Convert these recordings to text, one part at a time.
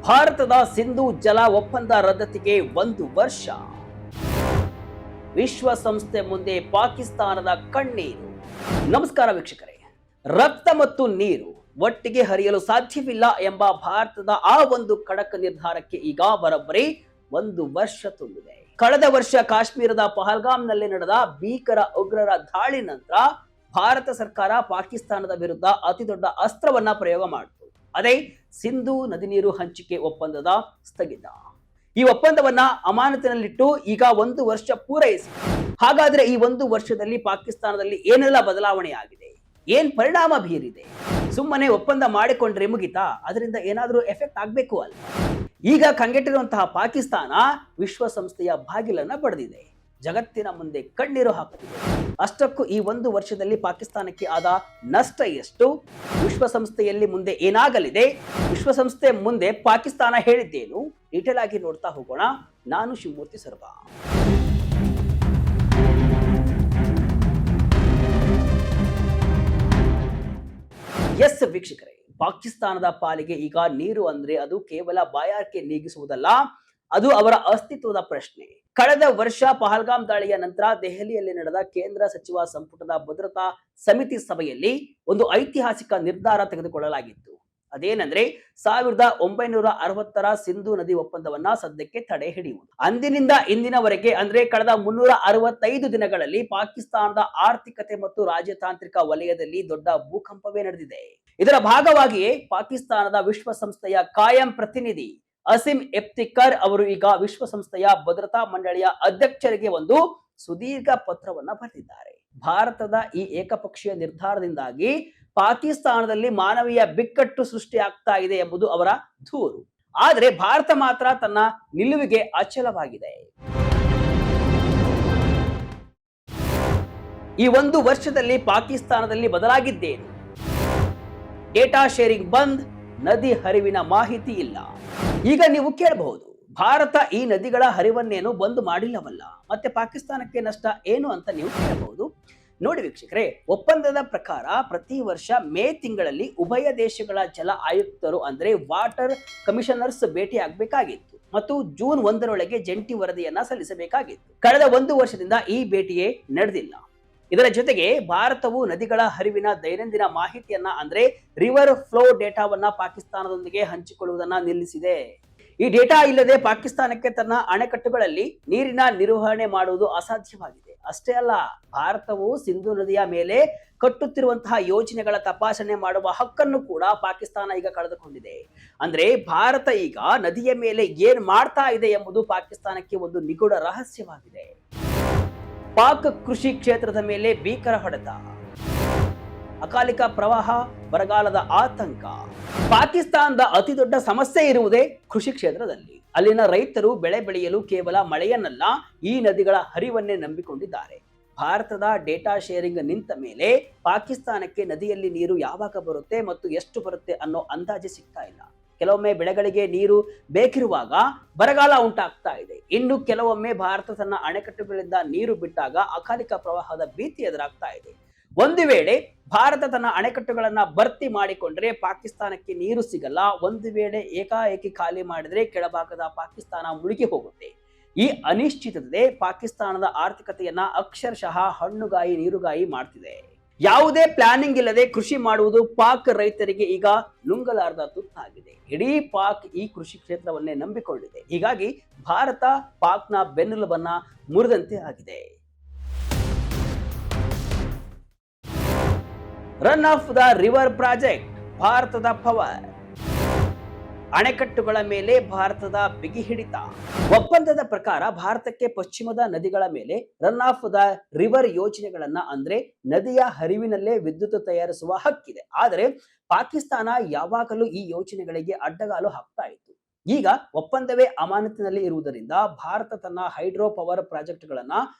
ಭಾರತದ ಸಿಂಧೂ ಜಲ ಒಪ್ಪಂದ ರದ್ದತಿಗೆ 1 ವರ್ಷ. ವಿಶ್ವಸಂಸ್ಥೆ ಮುಂದೆ ಪಾಕಿಸ್ತಾನದ ಕಣ್ಣೀರು. ನಮಸ್ಕಾರ ವೀಕ್ಷಕರೇ. ರಕ್ತ ಮತ್ತು ನೀರು ಒಟ್ಟಿಗೆ ಹರಿಯಲು ಸಾಧ್ಯವಿಲ್ಲ ಎಂಬ ಭಾರತದ ಆ ಒಂದು ಖಡಕ್ ನಿರ್ಧಾರಕ್ಕೆ ಈಗ ಬರೋಬ್ಬರಿ 1 ವರ್ಷ ತುಂಬಿದೆ. ಕಳೆದ ವರ್ಷ ಕಾಶ್ಮೀರದ ಪಹಲ್ಗಾಮ್ನಲ್ಲಿ ನಡೆದ ಭೀಕರ ಉಗ್ರರ ದಾಳಿ ನಂತರ ಭಾರತ ಸರ್ಕಾರ ಪಾಕಿಸ್ತಾನದ ವಿರುದ್ಧ ಅತಿದೊಡ್ಡ ಅಸ್ತ್ರವನ್ನ ಪ್ರಯೋಗ ಮಾಡಿತು. ಅದೇ ಸಿಂಧೂ ನದಿ ನೀರು ಹಂಚಿಕೆ ಒಪ್ಪಂದದ ಸ್ಥಗಿತ. ಈ ಒಪ್ಪಂದವನ್ನ ಅಮಾನತಿನಲ್ಲಿಟ್ಟು ಈಗ 1 ವರ್ಷ ಪೂರೈಸಿ. ಹಾಗಾದ್ರೆ ಈ 1 ವರ್ಷದಲ್ಲಿ ಪಾಕಿಸ್ತಾನದಲ್ಲಿ ಏನೆಲ್ಲ ಬದಲಾವಣೆ ಆಗಿದೆ, ಏನ್ ಪರಿಣಾಮ ಬೀರಿದೆ? ಸುಮ್ಮನೆ ಒಪ್ಪಂದ ಮಾಡಿಕೊಂಡ್ರೆ ಮುಗಿತಾ? ಅದರಿಂದ ಏನಾದ್ರೂ ಎಫೆಕ್ಟ್ ಆಗ್ಬೇಕು ಅಲ್ಲ. ಈಗ ಕಂಗೆಟ್ಟಿರುವಂತಹ ಪಾಕಿಸ್ತಾನ ವಿಶ್ವಸಂಸ್ಥೆಯ ಬಾಗಿಲನ್ನ ಪಡೆದಿದೆ. ಜಗತ್ತಿನ ಮುಂದೆ ಕಣ್ಣೀರು ಹಾಕುತ್ತಿದೆ. ಅಷ್ಟಕ್ಕೂ ಈ 1 ವರ್ಷದಲ್ಲಿ ಪಾಕಿಸ್ತಾನಕ್ಕೆ ಆದ ನಷ್ಟ ಎಷ್ಟು? ವಿಶ್ವಸಂಸ್ಥೆಯಲ್ಲಿ ಮುಂದೆ ಏನಾಗಲಿದೆ? ವಿಶ್ವಸಂಸ್ಥೆ ಮುಂದೆ ಪಾಕಿಸ್ತಾನ ಹೇಳಿದ್ದೇನು? ಡೀಟೇಲ್ ಆಗಿ ನೋಡ್ತಾ ಹೋಗೋಣ. ನಾನು ಶಿವಮೂರ್ತಿ ಸರ್ಬಾ. ಎಸ್ ವೀಕ್ಷಕರೇ, ಪಾಕಿಸ್ತಾನದ ಪಾಲಿಗೆ ಈಗ ನೀರು ಅಂದ್ರೆ ಅದು ಕೇವಲ ಬಾಯಾರಿಕೆ ನೀಗಿಸುವುದಲ್ಲ, ಅದು ಅವರ ಅಸ್ತಿತ್ವದ ಪ್ರಶ್ನೆ. ಕಳೆದ ವರ್ಷ ಪಹಲ್ಗಾಮ್ ದಾಳಿಯ ನಂತರ ದೆಹಲಿಯಲ್ಲಿ ನಡೆದ ಕೇಂದ್ರ ಸಚಿವ ಸಂಪುಟದ ಭದ್ರತಾ ಸಮಿತಿ ಸಭೆಯಲ್ಲಿ ಒಂದು ಐತಿಹಾಸಿಕ ನಿರ್ಧಾರ ತೆಗೆದುಕೊಳ್ಳಲಾಗಿತ್ತು. ಅದೇನೆಂದ್ರೆ 1960ರ ಸಿಂಧೂ ನದಿ ಒಪ್ಪಂದವನ್ನ ಸದ್ಯಕ್ಕೆ ತಡೆ ಹಿಡಿಯುವುದು. ಅಂದಿನಿಂದ ಇಂದಿನವರೆಗೆ ಅಂದ್ರೆ ಕಳೆದ 365 ದಿನಗಳಲ್ಲಿ ಪಾಕಿಸ್ತಾನದ ಆರ್ಥಿಕತೆ ಮತ್ತು ರಾಜತಾಂತ್ರಿಕ ವಲಯದಲ್ಲಿ ದೊಡ್ಡ ಭೂಕಂಪವೇ ನಡೆದಿದೆ. ಇದರ ಭಾಗವಾಗಿಯೇ ಪಾಕಿಸ್ತಾನದ ವಿಶ್ವಸಂಸ್ಥೆಯ ಕಾಯಂ ಪ್ರತಿನಿಧಿ ಅಸೀಂ ಇಫ್ತಿಕರ್ ಅವರು ಈಗ ವಿಶ್ವಸಂಸ್ಥೆಯ ಭದ್ರತಾ ಮಂಡಳಿಯ ಅಧ್ಯಕ್ಷರಿಗೆ ಒಂದು ಸುದೀರ್ಘ ಪತ್ರವನ್ನ ಬರೆದಿದ್ದಾರೆ. ಭಾರತದ ಈ ಏಕಪಕ್ಷೀಯ ನಿರ್ಧಾರದಿಂದಾಗಿ ಪಾಕಿಸ್ತಾನದಲ್ಲಿ ಮಾನವೀಯ ಬಿಕ್ಕಟ್ಟು ಸೃಷ್ಟಿಯಾಗ್ತಾ ಇದೆ ಎಂಬುದು ಅವರ ದೂರು. ಆದರೆ ಭಾರತ ಮಾತ್ರ ತನ್ನ ನಿಲುವಿಗೆ ಅಚಲವಾಗಿದೆ. ಈ 1 ವರ್ಷದಲ್ಲಿ ಪಾಕಿಸ್ತಾನದಲ್ಲಿ ಬದಲಾಗಿದ್ದೇನು? ಡೇಟಾ ಶೇರಿಂಗ್ ಬಂದ್, ನದಿ ಹರಿವಿನ ಮಾಹಿತಿ ಇಲ್ಲ. ಈಗ ನೀವು ಕೇಳಬಹುದು, ಭಾರತ ಈ ನದಿಗಳ ಹರಿವನ್ನೇನು ಬಂದ್ ಮಾಡಿಲ್ಲವಲ್ಲ, ಮತ್ತೆ ಪಾಕಿಸ್ತಾನಕ್ಕೆ ನಷ್ಟ ಏನು ಅಂತ ನೀವು ಕೇಳಬಹುದು. ನೋಡಿ ವೀಕ್ಷಕರೇ, ಒಪ್ಪಂದದ ಪ್ರಕಾರ ಪ್ರತಿ ವರ್ಷ ಮೇ ತಿಂಗಳಲ್ಲಿ ಉಭಯ ದೇಶಗಳ ಜಲ ಆಯುಕ್ತರು ಅಂದ್ರೆ ವಾಟರ್ ಕಮಿಷನರ್ಸ್ ಭೇಟಿ ಆಗಬೇಕಾಗಿತ್ತು ಮತ್ತು ಜೂನ್ 1ರೊಳಗೆ ಜಂಟಿ ವರದಿಯನ್ನ ಸಲ್ಲಿಸಬೇಕಾಗಿತ್ತು. ಕಳೆದ 1 ವರ್ಷದಿಂದ ಈ ಭೇಟಿಯೇ ನಡೆದಿಲ್ಲ. ಇದರ ಜೊತೆಗೆ ಭಾರತವು ನದಿಗಳ ಹರಿವಿನ ದೈನಂದಿನ ಮಾಹಿತಿಯನ್ನ ಅಂದ್ರೆ ರಿವರ್ ಫ್ಲೋ ಡೇಟಾವನ್ನ ಪಾಕಿಸ್ತಾನದೊಂದಿಗೆ ಹಂಚಿಕೊಳ್ಳುವುದನ್ನ ನಿಲ್ಲಿಸಿದೆ. ಈ ಡೇಟಾ ಇಲ್ಲದೆ ಪಾಕಿಸ್ತಾನಕ್ಕೆ ತನ್ನ ಅಣೆಕಟ್ಟುಗಳಲ್ಲಿ ನೀರಿನ ನಿರ್ವಹಣೆ ಮಾಡುವುದು ಅಸಾಧ್ಯವಾಗಿದೆ. ಅಷ್ಟೇ ಅಲ್ಲ, ಭಾರತವು ಸಿಂಧೂ ನದಿಯ ಮೇಲೆ ಕಟ್ಟುತ್ತಿರುವಂತಹ ಯೋಜನೆಗಳ ತಪಾಸಣೆ ಮಾಡುವ ಹಕ್ಕನ್ನು ಕೂಡ ಪಾಕಿಸ್ತಾನ ಈಗ ಕಳೆದುಕೊಂಡಿದೆ. ಅಂದ್ರೆ ಭಾರತ ಈಗ ನದಿಯ ಮೇಲೆ ಏನ್ ಮಾಡ್ತಾ ಇದೆ ಎಂಬುದು ಪಾಕಿಸ್ತಾನಕ್ಕೆ ಒಂದು ನಿಗೂಢ ರಹಸ್ಯವಾಗಿದೆ. ಪಾಕ್ ಕೃಷಿ ಕ್ಷೇತ್ರದ ಮೇಲೆ ಭೀಕರ ಹೊಡೆತ, ಅಕಾಲಿಕ ಪ್ರವಾಹ, ಬರಗಾಲದ ಆತಂಕ. ಪಾಕಿಸ್ತಾನದ ಅತಿ ದೊಡ್ಡ ಸಮಸ್ಯೆ ಇರುವುದೇ ಕೃಷಿ ಕ್ಷೇತ್ರದಲ್ಲಿ. ಅಲ್ಲಿನ ರೈತರು ಬೆಳೆ ಬೆಳೆಯಲು ಕೇವಲ ಮಳೆಯನ್ನಲ್ಲ, ಈ ನದಿಗಳ ಹರಿವನ್ನೇ ನಂಬಿಕೊಂಡಿದ್ದಾರೆ. ಭಾರತದ ಡೇಟಾ ಶೇರಿಂಗ್ ನಿಂತ ಮೇಲೆ ಪಾಕಿಸ್ತಾನಕ್ಕೆ ನದಿಯಲ್ಲಿ ನೀರು ಯಾವಾಗ ಬರುತ್ತೆ ಮತ್ತು ಎಷ್ಟು ಬರುತ್ತೆ ಅನ್ನೋ ಅಂದಾಜೆ ಸಿಗ್ತಾ ಇಲ್ಲ. ಕೆಲವೊಮ್ಮೆ ಬೆಳೆಗಳಿಗೆ ನೀರು ಬೇಕಿರುವಾಗ ಬರಗಾಲ ಉಂಟಾಗ್ತಾ ಇದೆ. ಇನ್ನು ಕೆಲವೊಮ್ಮೆ ಭಾರತ ತನ್ನ ಅಣೆಕಟ್ಟುಗಳಿಂದ ನೀರು ಬಿಟ್ಟಾಗ ಅಕಾಲಿಕ ಪ್ರವಾಹದ ಭೀತಿ ಎದುರಾಗ್ತಾ ಇದೆ. ಒಂದು ವೇಳೆ ಭಾರತ ತನ್ನ ಅಣೆಕಟ್ಟುಗಳನ್ನ ಭರ್ತಿ ಮಾಡಿಕೊಂಡ್ರೆ ಪಾಕಿಸ್ತಾನಕ್ಕೆ ನೀರು ಸಿಗಲ್ಲ. ಒಂದು ವೇಳೆ ಏಕಾಏಕಿ ಖಾಲಿ ಮಾಡಿದ್ರೆ ಕೆಳಭಾಗದ ಪಾಕಿಸ್ತಾನ ಮುಳುಗಿ ಹೋಗುತ್ತೆ. ಈ ಅನಿಶ್ಚಿತತೆ ಪಾಕಿಸ್ತಾನದ ಆರ್ಥಿಕತೆಯನ್ನ ಅಕ್ಷರಶಃ ಹಣ್ಣುಗಾಯಿ ನೀರುಗಾಯಿ ಮಾಡ್ತಿದೆ. ಯಾವುದೇ ಪ್ಲಾನಿಂಗ್ ಇಲ್ಲದೆ ಕೃಷಿ ಮಾಡುವುದು ಪಾಕ್ ರೈತರಿಗೆ ಈಗ ನುಂಗಲಾರದ ತುತ್ತಾಗಿದೆ. ಇಡೀ ಪಾಕ್ ಈ ಕೃಷಿ ಕ್ಷೇತ್ರವನ್ನೇ ನಂಬಿಕೊಂಡಿದೆ. ಹೀಗಾಗಿ ಭಾರತ ಪಾಕ್ನ ಬೆನ್ನೆಲುಬನ್ನ ಮುರಿದಂತೆ ಆಗಿದೆ. Run of the river project, ಭಾರತದ ಪವರ್. ಅಣೆಕಟ್ಟುಗಳ ಮೇಲೆ ಭಾರತದ ಬಿಗಿ ಹಿಡಿತ. ಒಪ್ಪಂದದ ಪ್ರಕಾರ ಭಾರತಕ್ಕೆ ಪಶ್ಚಿಮದ ನದಿಗಳ ಮೇಲೆ ರನ್ ಆಫ್ ದ ರಿವರ್ ಯೋಜನೆಗಳನ್ನ ಅಂದ್ರೆ ನದಿಯ ಹರಿವಿನಲ್ಲೇ ವಿದ್ಯುತ್ ತಯಾರಿಸುವ ಹಕ್ಕಿದೆ. ಆದರೆ ಪಾಕಿಸ್ತಾನ ಯಾವಾಗಲೂ ಈ ಯೋಜನೆಗಳಿಗೆ ಅಡ್ಡಗಾಲು ಹಾಕ್ತಾ ಇತ್ತು. ಈಗ ಒಪ್ಪಂದವೇ ಅಮಾನತಿನಲ್ಲಿ ಇರುವುದರಿಂದ ಭಾರತ ತನ್ನ ಹೈಡ್ರೋ ಪವರ್ ಪ್ರಾಜೆಕ್ಟ್ಗಳನ್ನ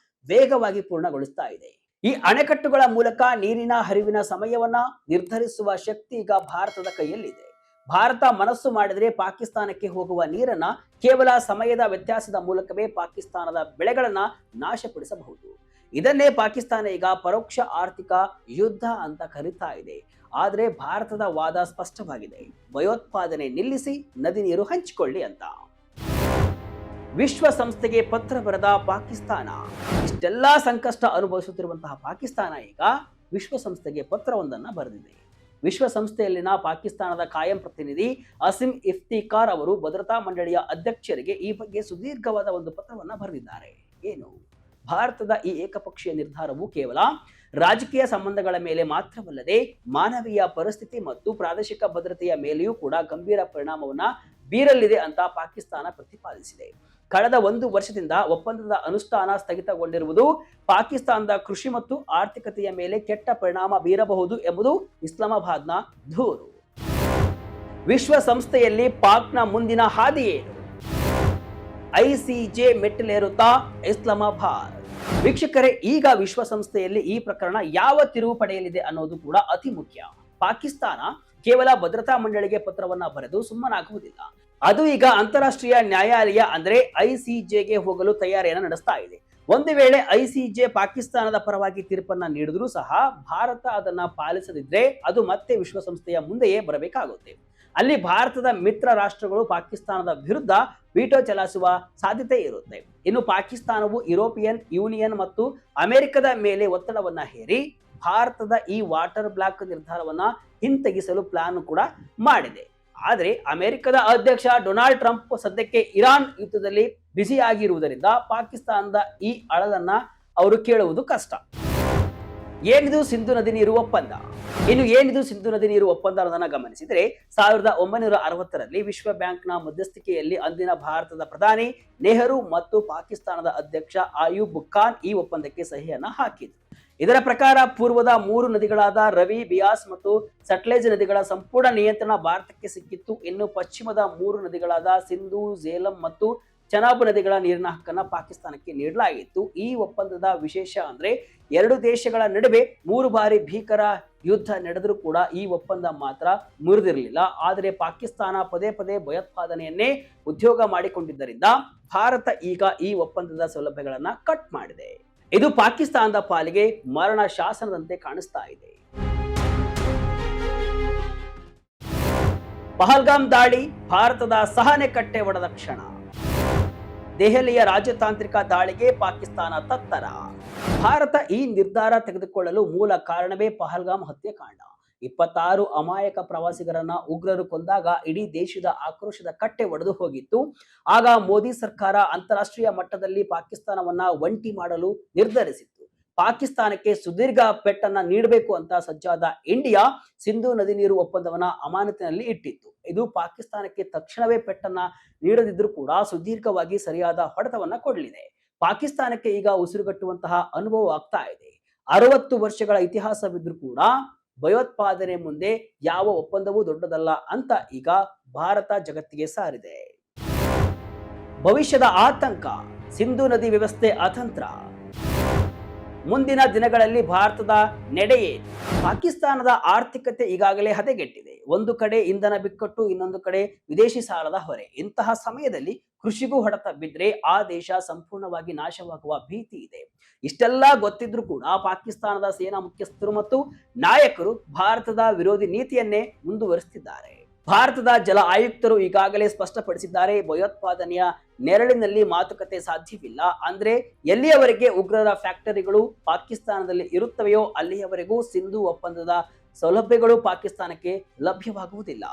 ವೇಗವಾಗಿ ಪೂರ್ಣಗೊಳಿಸ್ತಾ ಇದೆ. ಈ ಅಣೆಕಟ್ಟುಗಳ ಮೂಲಕ ನೀರಿನ ಹರಿವಿನ ಸಮಯವನ್ನ ನಿರ್ಧರಿಸುವ ಶಕ್ತಿ ಈಗ ಭಾರತದ ಕೈಯಲ್ಲಿದೆ. ಭಾರತ ಮನಸ್ಸು ಮಾಡಿದರೆ ಪಾಕಿಸ್ತಾನಕ್ಕೆ ಹೋಗುವ ನೀರನ್ನ ಕೇವಲ ಸಮಯದ ವ್ಯತ್ಯಾಸದ ಮೂಲಕವೇ ಪಾಕಿಸ್ತಾನದ ಬೆಳೆಗಳನ್ನ ನಾಶಪಡಿಸಬಹುದು. ಇದನ್ನೇ ಪಾಕಿಸ್ತಾನ ಈಗ ಪರೋಕ್ಷ ಆರ್ಥಿಕ ಯುದ್ಧ ಅಂತ ಕರೀತಾ ಇದೆ. ಆದರೆ ಭಾರತದ ವಾದ ಸ್ಪಷ್ಟವಾಗಿದೆ, ಭಯೋತ್ಪಾದನೆ ನಿಲ್ಲಿಸಿ, ನದಿ ನೀರು ಹಂಚಿಕೊಳ್ಳಿ ಅಂತ. ವಿಶ್ವಸಂಸ್ಥೆಗೆ ಪತ್ರ ಬರೆದ ಪಾಕಿಸ್ತಾನ. ಇಷ್ಟೆಲ್ಲಾ ಸಂಕಷ್ಟ ಅನುಭವಿಸುತ್ತಿರುವಂತಹ ಪಾಕಿಸ್ತಾನ ಈಗ ವಿಶ್ವಸಂಸ್ಥೆಗೆ ಪತ್ರವೊಂದನ್ನು ಬರೆದಿದೆ. ವಿಶ್ವಸಂಸ್ಥೆಯಲ್ಲಿನ ಪಾಕಿಸ್ತಾನದ ಕಾಯಂ ಪ್ರತಿನಿಧಿ ಅಸಿಮ್ ಇಫ್ತಿಕಾರ್ ಅವರು ಭದ್ರತಾ ಮಂಡಳಿಯ ಅಧ್ಯಕ್ಷರಿಗೆ ಈ ಬಗ್ಗೆ ಸುದೀರ್ಘವಾದ ಒಂದು ಪತ್ರವನ್ನು ಬರೆದಿದ್ದಾರೆ. ಏನು? ಭಾರತದ ಈ ಏಕಪಕ್ಷೀಯ ನಿರ್ಧಾರವು ಕೇವಲ ರಾಜಕೀಯ ಸಂಬಂಧಗಳ ಮೇಲೆ ಮಾತ್ರವಲ್ಲದೆ ಮಾನವೀಯ ಪರಿಸ್ಥಿತಿ ಮತ್ತು ಪ್ರಾದೇಶಿಕ ಭದ್ರತೆಯ ಮೇಲೆಯೂ ಕೂಡ ಗಂಭೀರ ಪರಿಣಾಮವನ್ನ ಬೀರಲಿದೆ ಅಂತ ಪಾಕಿಸ್ತಾನ ಪ್ರತಿಪಾದಿಸಿದೆ. ಕಳೆದ 1 ವರ್ಷದಿಂದ ಒಪ್ಪಂದದ ಅನುಷ್ಠಾನ ಸ್ಥಗಿತಗೊಂಡಿರುವುದು ಪಾಕಿಸ್ತಾನದ ಕೃಷಿ ಮತ್ತು ಆರ್ಥಿಕತೆಯ ಮೇಲೆ ಕೆಟ್ಟ ಪರಿಣಾಮ ಬೀರಬಹುದು ಎಂಬುದು ಇಸ್ಲಾಮಾಬಾದ್ನ ದೂರು. ವಿಶ್ವಸಂಸ್ಥೆಯಲ್ಲಿ ಪಾಕ್ನ ಮುಂದಿನ ಹಾದಿ ಏನು? ಐಸಿಜೆ ಮೆಟ್ಟಿಲೇರುತ್ತಾ ಇಸ್ಲಾಮಾಬಾದ್. ವೀಕ್ಷಕರೇ, ಈಗ ವಿಶ್ವಸಂಸ್ಥೆಯಲ್ಲಿ ಈ ಪ್ರಕರಣ ಯಾವ ತಿರುವು ಪಡೆಯಲಿದೆ ಅನ್ನೋದು ಕೂಡ ಅತಿ ಮುಖ್ಯ. ಪಾಕಿಸ್ತಾನ ಕೇವಲ ಭದ್ರತಾ ಮಂಡಳಿಗೆ ಪತ್ರವನ್ನ ಬರೆದು ಸುಮ್ಮನಾಗುವುದಿಲ್ಲ. ಅದು ಈಗ ಅಂತಾರಾಷ್ಟ್ರೀಯ ನ್ಯಾಯಾಲಯ ಅಂದ್ರೆ ಐಸಿಜೆಗೆ ಹೋಗಲು ತಯಾರಿಯನ್ನು ನಡೆಸ್ತಾ ಇದೆ. ಒಂದು ವೇಳೆ ಐಸಿಜೆ ಪಾಕಿಸ್ತಾನದ ಪರವಾಗಿ ತೀರ್ಪನ್ನ ನೀಡಿದ್ರೂ ಸಹ ಭಾರತ ಅದನ್ನ ಪಾಲಿಸದಿದ್ರೆ ಅದು ಮತ್ತೆ ವಿಶ್ವಸಂಸ್ಥೆಯ ಮುಂದೆಯೇ ಬರಬೇಕಾಗುತ್ತೆ. ಅಲ್ಲಿ ಭಾರತದ ಮಿತ್ರ ರಾಷ್ಟ್ರಗಳು ಪಾಕಿಸ್ತಾನದ ವಿರುದ್ಧ ವಿಟೋ ಚಲಾಯಿಸುವ ಸಾಧ್ಯತೆ ಇರುತ್ತೆ. ಇನ್ನು ಪಾಕಿಸ್ತಾನವು ಯುರೋಪಿಯನ್ ಯೂನಿಯನ್ ಮತ್ತು ಅಮೆರಿಕದ ಮೇಲೆ ಒತ್ತಡವನ್ನ ಹೇರಿ ಭಾರತದ ಈ ವಾಟರ್ ಬ್ಲಾಕ್ ನಿರ್ಧಾರವನ್ನ ಹಿಂತೆಗೆಸಲು ಪ್ಲಾನ್ ಕೂಡ ಮಾಡಿದೆ. ಆದರೆ ಅಮೆರಿಕದ ಅಧ್ಯಕ್ಷ ಡೊನಾಲ್ಡ್ ಟ್ರಂಪ್ ಸದ್ಯಕ್ಕೆ ಇರಾನ್ ಯುದ್ಧದಲ್ಲಿ ಬ್ಯುಸಿಯಾಗಿರುವುದರಿಂದ ಪಾಕಿಸ್ತಾನದ ಈ ಅಳಲನ್ನ ಅವರು ಕೇಳುವುದು ಕಷ್ಟ. ಏನಿದು ಸಿಂಧು ನದಿ ನೀರು ಒಪ್ಪಂದ? ಏನಿದು ಸಿಂಧು ನದಿ ನೀರು ಒಪ್ಪಂದ ಅನ್ನೋದನ್ನ ಗಮನಿಸಿದರೆ 1960ರಲ್ಲಿ ವಿಶ್ವ ಬ್ಯಾಂಕ್ನ ಮಧ್ಯಸ್ಥಿಕೆಯಲ್ಲಿ ಅಂದಿನ ಭಾರತದ ಪ್ರಧಾನಿ ನೆಹರು ಮತ್ತು ಪಾಕಿಸ್ತಾನದ ಅಧ್ಯಕ್ಷ ಅಯೂಬ್ ಖಾನ್ ಈ ಒಪ್ಪಂದಕ್ಕೆ ಸಹಿಯನ್ನ ಹಾಕಿದ್ರು. ಇದರ ಪ್ರಕಾರ ಪೂರ್ವದ 3 ನದಿಗಳಾದ ರವಿ, ಬಿಯಾಸ್ ಮತ್ತು ಸಟ್ಲೇಜ್ ನದಿಗಳ ಸಂಪೂರ್ಣ ನಿಯಂತ್ರಣ ಭಾರತಕ್ಕೆ ಸಿಕ್ಕಿತ್ತು. ಇನ್ನು ಪಶ್ಚಿಮದ 3 ನದಿಗಳಾದ ಸಿಂಧು, ಝೇಲಂ ಮತ್ತು ಚನಾಬ್ ನದಿಗಳ ನೀರಿನ ಹಕ್ಕನ್ನ ಪಾಕಿಸ್ತಾನಕ್ಕೆ ನೀಡಲಾಗಿತ್ತು. ಈ ಒಪ್ಪಂದದ ವಿಶೇಷ ಅಂದ್ರೆ 2 ದೇಶಗಳ ನಡುವೆ 3 ಬಾರಿ ಭೀಕರ ಯುದ್ಧ ನಡೆದರೂ ಕೂಡ ಈ ಒಪ್ಪಂದ ಮಾತ್ರ ಮುರಿದಿರಲಿಲ್ಲ. ಆದರೆ ಪಾಕಿಸ್ತಾನ ಪದೇ ಪದೇ ಭಯೋತ್ಪಾದನೆಯನ್ನೇ ಉದ್ಯೋಗ ಮಾಡಿಕೊಂಡಿದ್ದರಿಂದ ಭಾರತ ಈಗ ಈ ಒಪ್ಪಂದದ ಸೌಲಭ್ಯಗಳನ್ನ ಕಟ್ ಮಾಡಿದೆ. ಇದು ಪಾಕಿಸ್ತಾನದ ಪಾಲಿಗೆ ಮರಣ ಶಾಸನದಂತೆ ಕಾಣಿಸ್ತಾ ಇದೆ. ಪಹಲ್ಗಾಮ್ ದಾಳಿ ಭಾರತದ ಸಹನೆ ಕಟ್ಟೆ ಒಡೆದ ಕ್ಷಣ. ದೆಹಲಿಯ ರಾಜತಾಂತ್ರಿಕ ದಾಳಿಗೆ ಪಾಕಿಸ್ತಾನ ತತ್ತರ. ಭಾರತ ಈ ನಿರ್ಧಾರ ತೆಗೆದುಕೊಳ್ಳಲು ಮೂಲ ಕಾರಣವೇ ಪಹಲ್ಗಾಮ್ ಹತ್ಯಾಕಾಂಡ. 26 ಅಮಾಯಕ ಪ್ರವಾಸಿಗರನ್ನ ಉಗ್ರರು ಕೊಂದಾಗ ಇಡೀ ದೇಶದ ಆಕ್ರೋಶದ ಕಟ್ಟೆ ಒಡೆದು ಹೋಗಿತ್ತು. ಆಗ ಮೋದಿ ಸರ್ಕಾರ ಅಂತಾರಾಷ್ಟ್ರೀಯ ಮಟ್ಟದಲ್ಲಿ ಪಾಕಿಸ್ತಾನವನ್ನ ಒಂಟಿ ಮಾಡಲು ನಿರ್ಧರಿಸಿತ್ತು. ಪಾಕಿಸ್ತಾನಕ್ಕೆ ಸುದೀರ್ಘ ಪೆಟ್ಟನ್ನ ನೀಡಬೇಕು ಅಂತ ಸಜ್ಜಾದ ಇಂಡಿಯಾ ಸಿಂಧು ನದಿ ನೀರು ಒಪ್ಪಂದವನ್ನ ಅಮಾನತಿನಲ್ಲಿ ಇಟ್ಟಿತ್ತು. ಇದು ಪಾಕಿಸ್ತಾನಕ್ಕೆ ತಕ್ಷಣವೇ ಪೆಟ್ಟನ್ನ ನೀಡದಿದ್ರೂ ಕೂಡ ಸುದೀರ್ಘವಾಗಿ ಸರಿಯಾದ ಹೊಡೆತವನ್ನ ಕೊಡಲಿದೆ. ಪಾಕಿಸ್ತಾನಕ್ಕೆ ಈಗ ಉಸಿರುಗಟ್ಟುವಂತಹ ಅನುಭವ ಆಗ್ತಾ ಇದೆ. 60 ವರ್ಷಗಳ ಇತಿಹಾಸವಿದ್ರೂ ಕೂಡ ಭಯೋತ್ಪಾದನೆ ಮುಂದೆ ಯಾವ ಒಪ್ಪಂದವೂ ದೊಡ್ಡದಲ್ಲ ಅಂತ ಈಗ ಭಾರತ ಜಗತ್ತಿಗೆ ಸಾರಿದೆ. ಭವಿಷ್ಯದ ಆತಂಕ, ಸಿಂಧು ನದಿ ವ್ಯವಸ್ಥೆ ಅತಂತ್ರ. ಮುಂದಿನ ದಿನಗಳಲ್ಲಿ ಭಾರತದ ನಡೆಯೇ. ಪಾಕಿಸ್ತಾನದ ಆರ್ಥಿಕತೆ ಈಗಾಗಲೇ ಹದಗೆಟ್ಟಿದೆ. ಒಂದು ಕಡೆ ಇಂಧನ ಬಿಕ್ಕಟ್ಟು, ಇನ್ನೊಂದು ಕಡೆ ವಿದೇಶಿ ಸಾಲದ ಹೊರೆ. ಇಂತಹ ಸಮಯದಲ್ಲಿ ಕೃಷಿಗೂ ಹೊಡೆತ ಬಿದ್ದರೆ ಆ ದೇಶ ಸಂಪೂರ್ಣವಾಗಿ ನಾಶವಾಗುವ ಭೀತಿ ಇದೆ. ಇಷ್ಟೆಲ್ಲ ಗೊತ್ತಿದ್ರೂ ಕೂಡ ಪಾಕಿಸ್ತಾನದ ಸೇನಾ ಮುಖ್ಯಸ್ಥರು ಮತ್ತು ನಾಯಕರು ಭಾರತದ ವಿರೋಧಿ ನೀತಿಯನ್ನೇ ಮುಂದುವರಿಸುತ್ತಿದ್ದಾರೆ. ಭಾರತದ ಜಲ ಆಯುಕ್ತರು ಈಗಾಗಲೇ ಸ್ಪಷ್ಟಪಡಿಸಿದ್ದಾರೆ, ಭಯೋತ್ಪಾದನೆಯ ನೆರಳಿನಲ್ಲಿ ಮಾತುಕತೆ ಸಾಧ್ಯವಿಲ್ಲ. ಅಂದ್ರೆ ಎಲ್ಲಿಯವರೆಗೆ ಉಗ್ರರ ಫ್ಯಾಕ್ಟರಿಗಳು ಪಾಕಿಸ್ತಾನದಲ್ಲಿ ಇರುತ್ತವೆಯೋ ಅಲ್ಲಿಯವರೆಗೂ ಸಿಂಧು ಒಪ್ಪಂದದ ಸೌಲಭ್ಯಗಳು ಪಾಕಿಸ್ತಾನಕ್ಕೆ ಲಭ್ಯವಾಗುವುದಿಲ್ಲ.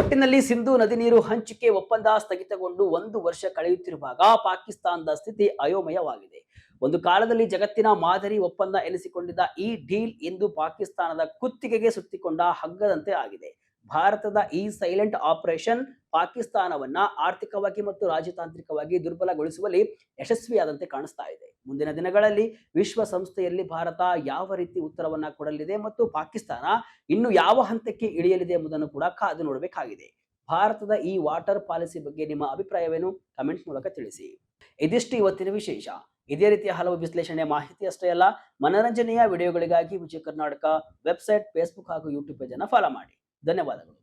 ಒಟ್ಟಿನಲ್ಲಿ ಸಿಂಧು ನದಿ ನೀರು ಹಂಚಿಕೆ ಒಪ್ಪಂದ ಸ್ಥಗಿತಗೊಂಡು 1 ವರ್ಷ ಕಳೆಯುತ್ತಿರುವಾಗ ಪಾಕಿಸ್ತಾನದ ಸ್ಥಿತಿ ಅಯೋಮಯವಾಗಿದೆ. ಒಂದು ಕಾಲದಲ್ಲಿ ಜಗತ್ತಿನ ಮಾದರಿ ಒಪ್ಪಂದ ಎನಿಸಿಕೊಂಡಿದ್ದ ಈ ಡೀಲ್ ಇಂದು ಪಾಕಿಸ್ತಾನದ ಕುತ್ತಿಗೆಗೆ ಸುತ್ತಿಕೊಂಡ ಹಗ್ಗದಂತೆ ಆಗಿದೆ. ಭಾರತದ ಈ ಸೈಲೆಂಟ್ ಆಪರೇಷನ್ ಪಾಕಿಸ್ತಾನವನ್ನ ಆರ್ಥಿಕವಾಗಿ ಮತ್ತು ರಾಜತಾಂತ್ರಿಕವಾಗಿ ದುರ್ಬಲಗೊಳಿಸುವಲ್ಲಿ ಯಶಸ್ವಿಯಾದಂತೆ ಕಾಣಿಸ್ತಾ ಇದೆ. ಮುಂದಿನ ದಿನಗಳಲ್ಲಿ ವಿಶ್ವಸಂಸ್ಥೆಯಲ್ಲಿ ಭಾರತ ಯಾವ ರೀತಿ ಉತ್ತರವನ್ನ ಕೊಡಲಿದೆ ಮತ್ತು ಪಾಕಿಸ್ತಾನ ಇನ್ನು ಯಾವ ಹಂತಕ್ಕೆ ಇಳಿಯಲಿದೆ ಎಂಬುದನ್ನು ಕೂಡ ಕಾದು ನೋಡಬೇಕಾಗಿದೆ. ಭಾರತದ ಈ ವಾಟರ್ ಪಾಲಿಸಿ ಬಗ್ಗೆ ನಿಮ್ಮ ಅಭಿಪ್ರಾಯವೇನು? ಕಮೆಂಟ್ಸ್ ಮೂಲಕ ತಿಳಿಸಿ. ಇದಿಷ್ಟು ಇವತ್ತಿನ ವಿಶೇಷ. ಇದೇ ರೀತಿಯ ಹಲವು ವಿಶ್ಲೇಷಣೆ ಮಾಹಿತಿ ಅಷ್ಟೇ ಅಲ್ಲ, ಮನರಂಜನೆಯ ವಿಡಿಯೋಗಳಿಗಾಗಿ ವಿಜಯ ಕರ್ನಾಟಕ ವೆಬ್ಸೈಟ್, ಫೇಸ್ಬುಕ್ ಹಾಗೂ ಯೂಟ್ಯೂಬ್ ಪೇಜ್ ಅನ್ನು ಫಾಲೋ ಮಾಡಿ. ಧನ್ಯವಾದಗಳು.